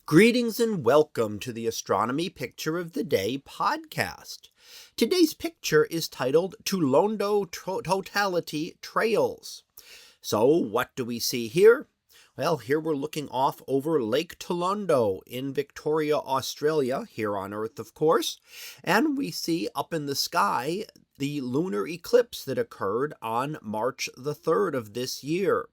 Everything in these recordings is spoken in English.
Greetings and welcome to the Astronomy Picture of the Day podcast. Today's picture is titled Toolondo Totality Trails. So what do we see here? Well, here we're looking off over Lake Toolondo in Victoria, Australia, here on Earth, of course. And we see up in the sky the lunar eclipse that occurred on March the 3rd of this year.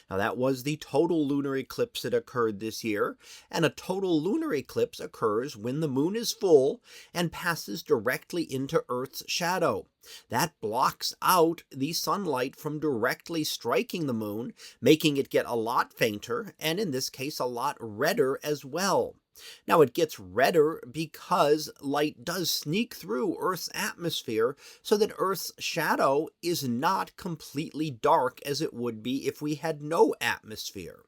Now, that was the total lunar eclipse that occurred this year, and a total lunar eclipse occurs when the moon is full and passes directly into Earth's shadow. That blocks out the sunlight from directly striking the moon, making it get a lot fainter, and in this case, a lot redder as well. Now, it gets redder because light does sneak through Earth's atmosphere so that Earth's shadow is not completely dark as it would be if we had no atmosphere.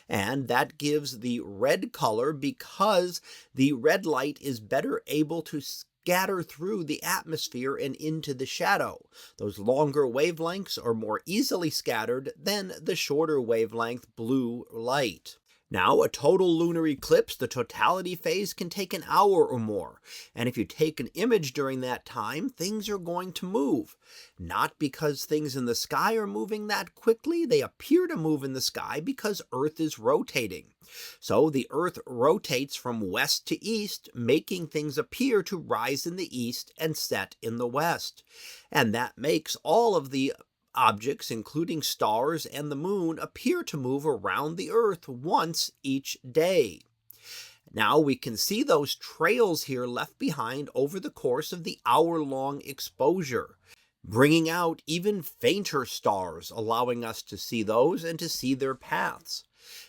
And that gives the red color because the red light is better able to scatter through the atmosphere and into the shadow. Those longer wavelengths are more easily scattered than the shorter wavelength blue light. Now, a total lunar eclipse, the totality phase, can take an hour or more. And if you take an image during that time, things are going to move. Not because things in the sky are moving that quickly. They appear to move in the sky because Earth is rotating. So the Earth rotates from west to east, making things appear to rise in the east and set in the west. And that makes all of the objects, including stars and the moon, appear to move around the Earth once each day. Now we can see those trails here left behind over the course of the hour-long exposure, bringing out even fainter stars, allowing us to see those and to see their paths.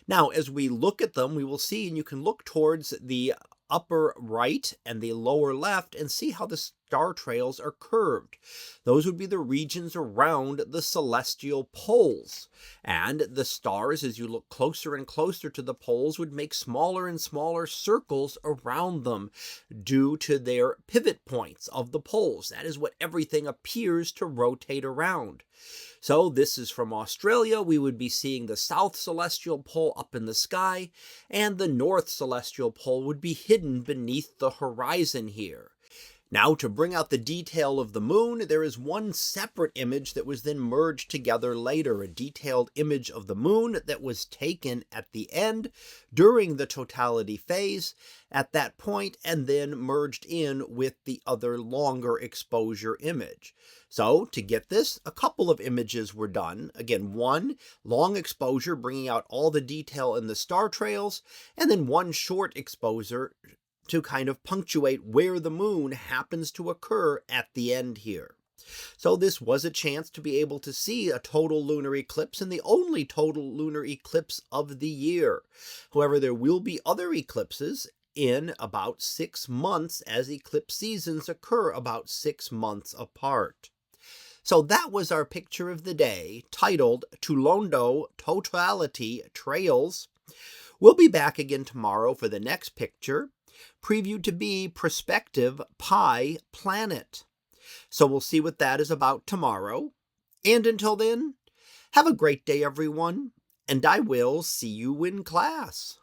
Now, as we look at them, we will see, and you can look towards the upper right and the lower left and see how the star trails are curved. Those would be the regions around the celestial poles. And the stars, as you look closer and closer to the poles, would make smaller and smaller circles around them due to their pivot points of the poles. That is what everything appears to rotate around. So this is from Australia. We would be seeing the south celestial pole up in the sky, and the north celestial pole would be hidden beneath the horizon here. Now, to bring out the detail of the moon, there is one separate image that was then merged together later, a detailed image of the moon that was taken at the end during the totality phase at that point and then merged in with the other longer exposure image. So to get this, a couple of images were done. Again, one long exposure bringing out all the detail in the star trails, and then one short exposure to kind of punctuate where the moon happens to occur at the end here. So this was a chance to be able to see a total lunar eclipse and the only total lunar eclipse of the year. However, there will be other eclipses in about 6 months as eclipse seasons occur about 6 months apart. So that was our picture of the day, titled Toolondo Totality Trails. We'll be back again tomorrow for the next picture, previewed to be Prospective Pi Planet. So we'll see what that is about tomorrow. And until then, have a great day, everyone, and I will see you in class.